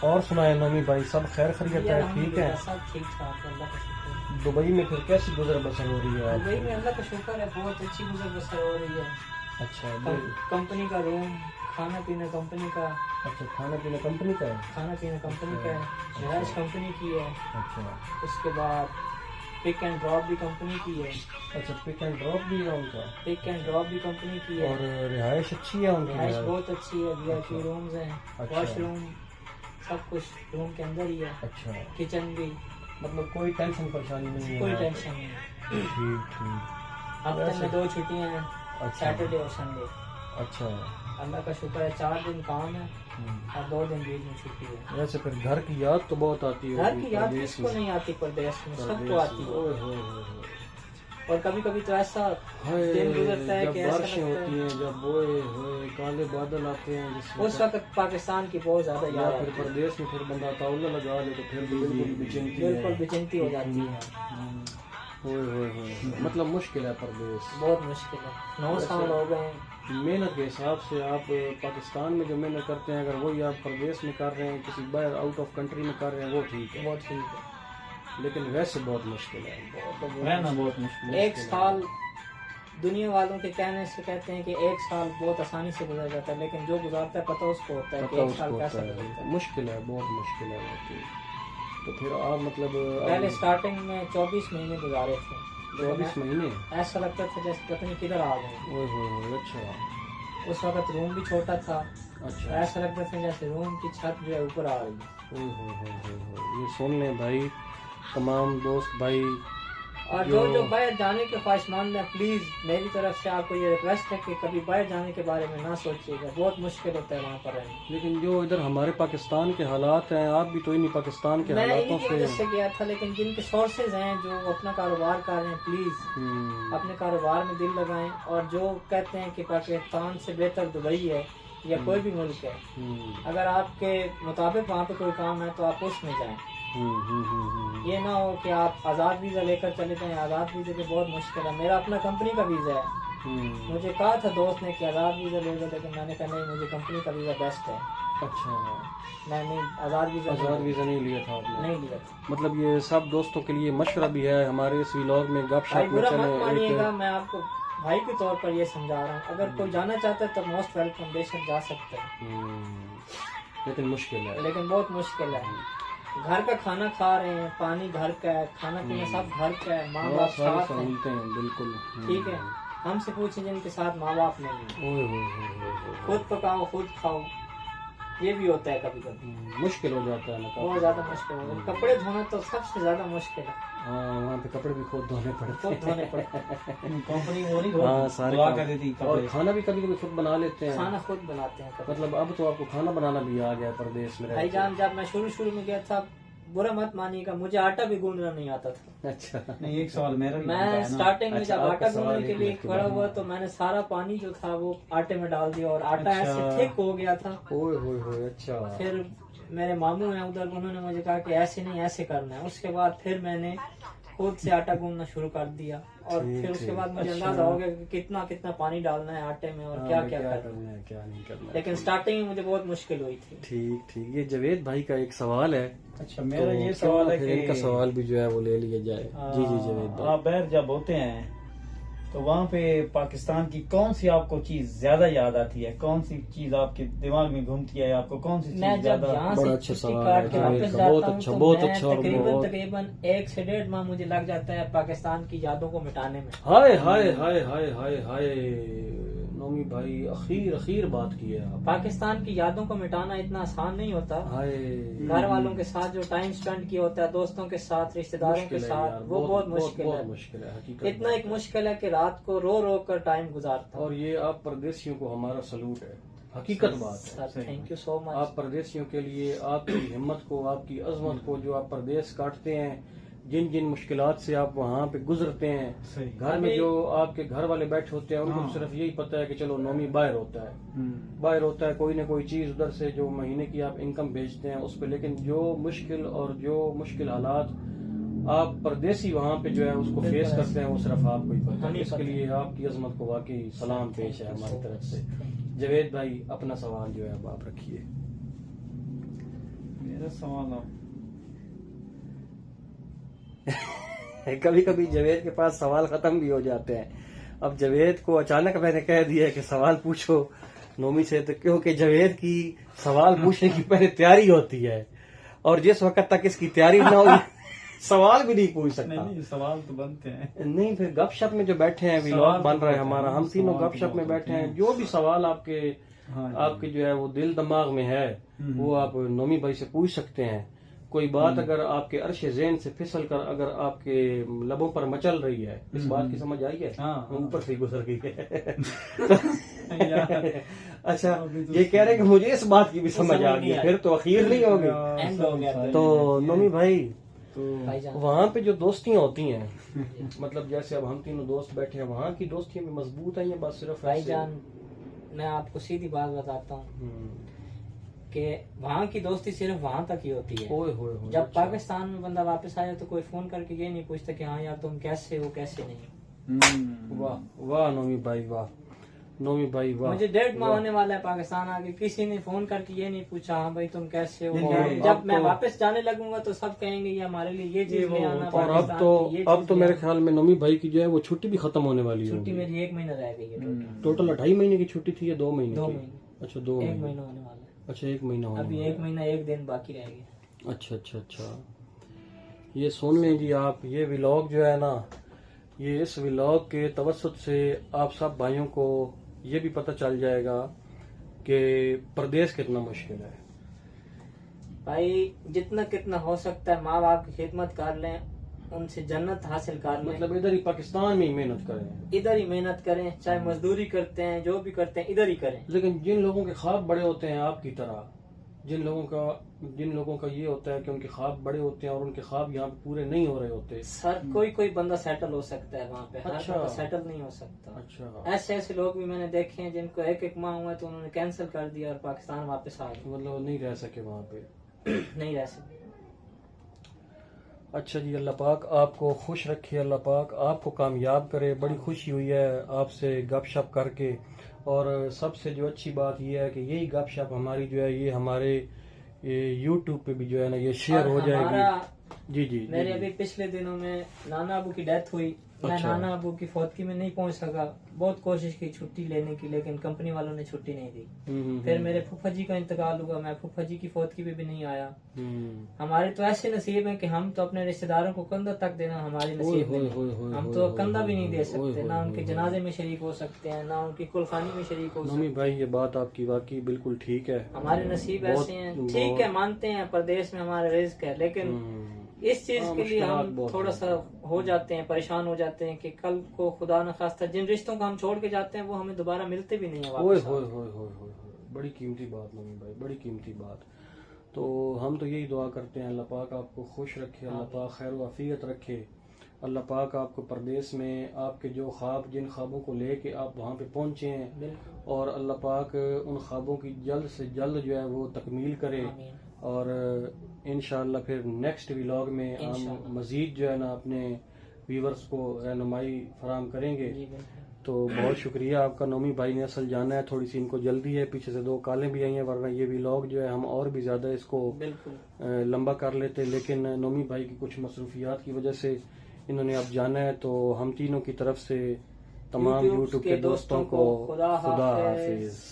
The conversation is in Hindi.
और सुनाए नोमी भाई, सब खैर खैरियत है? ठीक है, सब ठीक ठाक, अल्लाह का शुक्र है। दुबई में फिर कैसी गुजर बसर हो रही है दुबई आपकी? में अल्लाह का शुक्र है, बहुत अच्छी गुजर बसर हो रही है। अच्छा कंपनी का रूम, खाना पीना कंपनी का, अच्छा, खाना पीना कंपनी का है? खाना पीना कंपनी का है, रिहाइश कंपनी की है। अच्छा उसके बाद पिक एंड ड्रॉप भी कंपनी की है। अच्छा, पिक एंड ड्रॉप भी है उनका? पिक एंड ड्रॉप भी कंपनी की है। और रिहाइश अच्छी है उनकी? रिहाइश बहुत अच्छी है, वीआईपी अच्छा। रूम्स हैं, अच्छा। वॉशरूम सब कुछ रूम के अंदर ही है। अच्छा, किचन भी, मतलब कोई टेंशन परेशानी नहीं है? कोई टेंशन नहीं। ठीक ठीक। हफ्ते वैसे- में 2 छुट्टियां हैं, अच्छा सैटरडे और संडे। अच्छा। अल्लाह का शुक्र है, 4 दिन काम है हम्म। और 2 दिन बीच में छुट्टी है। वैसे फिर घर की याद तो बहुत आती है? घर की याद किसको नहीं आती परदेश में, सबको आती है। ओए होए होए होए। और कभी कभी तो ऐसा हाय, दिन गुजरता है जब कि ऐसा बारिशें लगता होती है हैं, जब ओए होए काले बादल आते हैं उस वक्त पाकिस्तान की बहुत ज्यादा या याद फिर आती है। परदेश में फिर बंदा ताउला लगा ले तो फिर भी बिल्कुल बेचैनी बिल्कुल है। बेचैनी हो जाती है। ओए होए होए, मतलब मुश्किल है परदेश। बहुत मुश्किल है, 9 साल हो गए हैं। मेहनत के हिसाब से आप पाकिस्तान में जो मेहनत करते हैं, अगर वही आप परदेश में कर रहे हैं, किसी बाहर आउट ऑफ कंट्री में कर रहे हैं, वो ठीक है। वो ठीक है, लेकिन वैसे बहुत मुश्किल है। रहना बहुत मुश्किल है। 1 साल दुनिया वालों के कहने से कहते हैं कि 1 साल बहुत आसानी से गुजर जाता है, लेकिन जो गुजारता है पता उसको होता है कि पता 1 उसको साल होता कैसा है, गुजरता है। मुश्किल है, बहुत मुश्किल है वाकई। तो फिर आप मतलब पहले स्टार्टिंग में 24 महीने गुजारे थे। 24 महीने? ऐसा लगता था जैसे पता नहीं किधर आ गए। ओए होए होए, अच्छा उस वक्त रूम भी छोटा था, अच्छा। ऐसा लगता था जैसे रूम की छत जो है ऊपर आ रही है। ओए होए होए होए होए। ये सुन लें भाई, तमाम दोस्त भाई, और जो बाहर जाने के ख्वाहिशमंद है, प्लीज मेरी तरफ से आपको ये रिक्वेस्ट है कि कभी बाहर जाने के बारे में ना सोचिएगा, बहुत मुश्किल होता है वहाँ पर रहना। लेकिन जो इधर हमारे पाकिस्तान के हालात हैं, आप भी तो इन्हीं पाकिस्तान के मैं हालातों इन्हीं की से वजह से गया था, लेकिन जिनके सोर्सेज हैं जो अपना कारोबार कर रहे हैं, प्लीज अपने कारोबार में दिल लगाएं। और जो कहते हैं कि पाकिस्तान से बेहतर दुबई है या कोई भी मुल्क है, अगर आपके मुताबिक वहाँ पे कोई काम है तो आप उसमें जाएं। ये ना हो कि आप आज़ाद वीज़ा लेकर चले जाएं। आज़ाद वीज़े पे बहुत मुश्किल है। मेरा अपना कंपनी का वीज़ा है। मुझे कहा था दोस्त ने कि आज़ाद वीज़ा ले लो, लेकिन मैंने कहा नहीं, मुझे कंपनी का वीज़ा बेस्ट है। अच्छा, मैंने आज़ाद वीज़ा नहीं लिया था आपने? नहीं लिया था। मतलब ये सब दोस्तों के लिए मशवरा भी है, हमारे इस व्लॉग में भाई गपशप में बुरा मत चले मानिएगा, मैं आपको भाई के तौर पर ये समझा रहा हूँ। अगर कोई जाना चाहता है तो मोस्ट वेलकम, बेशक जा सकते हैं। लेकिन मुश्किल है। लेकिन बहुत मुश्किल है। घर का खाना खा रहे हैं, पानी घर का है, खाना पीना सब घर का है, माँ बाप सारी साथ हैं, सहूलतें हैं, बिल्कुल। ठीक है। हमसे पूछे जिनके साथ माँ बाप नहीं है, ओए होए होए होए होए। खुद पकाओ खुद खाओ, ये भी होता है कभी कभी। मुश्किल हो जाता है ना बहुत काफी। ज्यादा मुश्किल है। कपड़े धोना तो सबसे ज्यादा मुश्किल है, हाँ, वहाँ पे कपड़े भी खुद धोने पड़ते खुद हैं। धोने पड़ते हैं। कंपनी वो नहीं हाँ, सारे बुला काम। कर देती और कपड़े। खाना भी कभी कभी खुद बना लेते हैं? खाना खुद बनाते हैं कभी। मतलब अब तो आपको खाना बनाना भी आ गया है परदेश में रहते। भाईजान जब मैं शुरू में गया था, बुरा मत मानिएगा, मुझे आटा भी गूंदना नहीं आता था। अच्छा। नहीं, एक सवाल मेरा भी मैं बनता है ना। स्टार्टिंग में अच्छा, जब आपका आटा सवाल गूंदने के एक लिए मिनट के खड़ा बाद। हुआ तो मैंने सारा पानी जो था वो आटे में डाल दिया और आटा अच्छा। ऐसे थिक हो गया था। ओए होए होए, अच्छा। फिर मेरे मामू हैं उधर, उन्होंने मुझे कहा कि ऐसे नहीं ऐसे करना है। उसके बाद फिर मैंने खुद से आटा गूंदना शुरू कर दिया और ठीक, फिर उसके ठीक। बाद मुझे अच्छा। अंदाजा हो गया कि कितना कितना पानी डालना है आटे में और क्या क्या करना है। करना है, क्या नहीं करना है। लेकिन स्टार्टिंग में मुझे बहुत मुश्किल हुई थी। ठीक ठीक। ये जवेद भाई का एक सवाल है। अच्छा, मेरा तो ये क्यों सवाल है फिर कि इनका सवाल भी जो है वो ले लिया जाए। जी जी जवेद भाई। आप बाहर जब होते हैं तो वहाँ पे पाकिस्तान की कौन सी आपको चीज ज्यादा याद आती है? कौन सी चीज आपके दिमाग में घूमती है? आपको कौन सी मैं चीज जब ज्यादा? यहाँ बड़ा से अच्छा छुट्टी सवाल काट के है, वापस बहुत जाता हूँ अच्छा, तो बहुत मैं अच्छा और बहुत- तकरीबन 1 से 1.5 माह मुझे लग जाता है पाकिस्तान की यादों को मिटाने में। हाय हाय हाय हाय हाय हाय, नोमी भाई अखीर बात की है आप। पाकिस्तान की यादों को मिटाना इतना आसान नहीं होता। हाय, घर वालों के साथ जो टाइम स्पेंड किया होता है, दोस्तों के साथ, रिश्तेदारों के मुश्किल है साथ, यार, वो बहुत मुश्किल बहुत है। मुश्किल है हकीकत इतना में। एक मुश्किल है कि रात को रो रो कर टाइम गुजारता हूँ। और ये आप परदेशियों को हमारा सलूट है, हकीकत बात है। Sir thank you so much. आप परदेशियों के लिए आपकी हिम्मत को, आपकी अजमत को, जो आप परदेश काटते हैं, जिन जिन मुश्किलात से आप वहाँ पे गुजरते हैं, सही। घर में जो आपके घर वाले बैठे होते हैं उनको हाँ। सिर्फ यही पता है कि चलो नोमी बाहर होता है, बाहर होता है, कोई ना कोई चीज उधर से जो महीने की आप इनकम भेजते हैं उस पर। लेकिन जो मुश्किल हालात आप परदेसी वहाँ पे जो है उसको फेस करते हैं, वो सिर्फ आपको ही पता है। इसके लिए आपकी अजमत को वाकई सलाम पेश है हमारी तरफ से। जवेद भाई अपना सवाल जो है अब आप रखिए। मेरा सवाल कभी कभी जावेद के पास सवाल खत्म भी हो जाते हैं। अब जावेद को अचानक मैंने कह दिया कि सवाल पूछो नोमी से, तो क्योंकि जावेद की सवाल पूछने की पहले तैयारी होती है और जिस वक्त तक इसकी तैयारी ना हो सवाल भी नहीं पूछ सकता। नहीं, सवाल तो बनते हैं। नहीं, फिर गपशप में जो बैठे हैं व्लॉग बन रहा है हमारा, हम तीनों गपशप में बैठे हैं, जो भी सवाल आपके आपके जो है वो दिल दिमाग में है वो आप नोमी भाई से पूछ सकते हैं। कोई बात अगर आपके अर्श ज़हन से फिसल कर अगर आपके लबों पर मचल रही है, इस बात की समझ आई है, ऊपर से गुजर गई है। अच्छा, ये कह रहे हैं कि मुझे इस बात की भी समझ आ गई, फिर तो अखीर नहीं होगी। तो नोमी भाई, तो वहाँ पे जो दोस्तियाँ होती हैं, मतलब जैसे अब हम तीनों दोस्त बैठे हैं, वहाँ की दोस्तियाँ भी मजबूत हैं या बस सिर्फ भाईजान? मैं आपको सीधी बात बताता हूँ कि वहाँ की दोस्ती सिर्फ वहाँ तक ही होती है। जब अच्छा। पाकिस्तान में बंदा वापस आया तो कोई फोन करके ये नहीं पूछता कि हाँ यार तुम कैसे हो कैसे नहीं। वाह वाह नोमी भाई, वाह नोमी भाई, वाह। मुझे 1.5 माह होने वाला है पाकिस्तान आके, किसी ने फोन करके ये नहीं पूछा हाँ भाई तुम कैसे हो। नहीं, जब मैं वापस जाने लगूंगा तो सब कहेंगे ये हमारे लिए ये चीज ले आना। और अब तो मेरे ख्याल में नोमी भाई की जो है वो छुट्टी भी खत्म होने वाली है। छुट्टी मेरी 1 महीना रह गई है टोटल 2.5 महीने की छुट्टी थी या 2 महीने? 2 महीने। अच्छा, 2 1 महीना होने वाला है। अच्छा, 1 महीना होने अभी वाला 1 महीना 1 दिन बाकी रह गया। अच्छा अच्छा अच्छा, ये सुन लें जी आप, ये व्लॉग जो है ना, ये इस व्लॉग के तवस्सुत से आप सब भाइयों को ये भी पता चल जाएगा कि परदेश कितना मुश्किल है। भाई जितना कितना हो सकता है माँ बाप की खिदमत कर लें, उनसे जन्नत हासिल कर लें। मतलब इधर ही पाकिस्तान में ही मेहनत करें, इधर ही मेहनत करें, चाहे मजदूरी करते हैं जो भी करते हैं इधर ही करें। लेकिन जिन लोगों के ख्वाब बड़े होते हैं आपकी तरह, जिन लोगों का ये होता है कि उनके ख्वाब बड़े होते हैं और उनके ख्वाब यहाँ पे पूरे नहीं हो रहे होते। सर कोई बंदा सेटल हो सकता है वहाँ पे, हर अच्छा। बंदा सेटल नहीं हो सकता। अच्छा, ऐसे लोग भी मैंने देखे हैं जिनको एक माह हुआ तो उन्होंने कैंसिल कर दिया और पाकिस्तान वापस आ गए। मतलब नहीं रह सके वहाँ पे। नहीं रह सकते। अच्छा जी, अल्लाह पाक आपको खुश रखे, अल्लाह पाक आपको कामयाब करे। बड़ी खुशी हुई है आपसे गपशप करके, और सबसे जो अच्छी बात यह है कि यही गपशप हमारी जो है ये हमारे यूट्यूब पे भी जो है ना ये शेयर हो जाएगी। जी जी, मेरे अभी पिछले दिनों में नाना अबू की डेथ हुई। मैं अच्छा। नाना अबू की फौतगी में नहीं पहुंच सका, बहुत कोशिश की छुट्टी लेने की, लेकिन कंपनी वालों ने छुट्टी नहीं दी। फिर मेरे फूफा जी का इंतकाल हुआ, मैं फूफा जी की फौतगी में भी नहीं आया। हमारे तो ऐसे नसीब है कि हम तो अपने रिश्तेदारों को कंधा तक देना हमारी नसीब में, हम तो कंधा भी नहीं दे सकते, ना उनके जनाजे में शरीक हो सकते हैं, ना उनकी कुलखानी में शरीक हो सकते हैं। भाई ये बात आपकी वाकई बिल्कुल ठीक है, हमारे नसीब ऐसे हैं। ठीक है, मानते हैं परदेश में हमारा रिस्क है, लेकिन इस चीज के लिए हम थोड़ा सा हो जाते हैं, परेशान हो जाते हैं कि कल को खुदा न खास्ता जिन रिश्तों को हम छोड़ के जाते हैं वो हमें दोबारा मिलते भी नहीं है वापस। बड़ी कीमती बात नमी भाई, बड़ी कीमती बात। तो हम तो यही दुआ करते हैं अल्लाह पाक आपको खुश रखे, अल्लाह पाक खैर व आफियत रखे, अल्लाह पाक आपको परदेश में आपके जो ख्वाब, जिन ख्वाबों को लेके आप वहाँ पे पहुँचे हैं, और अल्लाह पाक उन ख्वाबों की जल्द से जल्द जो है वो तकमील करे। और इंशाअल्लाह फिर नेक्स्ट व्लॉग में हम मजीद जो है ना अपने व्यूवर्स को रहनुमाई फराम करेंगे। तो बहुत शुक्रिया आपका। नोमी भाई ने असल जाना है, थोड़ी सी इनको जल्दी है, पीछे से 2 कॉलें भी आई हैं, वरना ये व्लॉग जो है हम और भी ज्यादा इसको लंबा कर लेते, लेकिन नोमी भाई की कुछ मसरूफियात की वजह से इन्होंने अब जाना है। तो हम तीनों की तरफ से तमाम यूट्यूब के दोस्तों को खुदा हाफिज।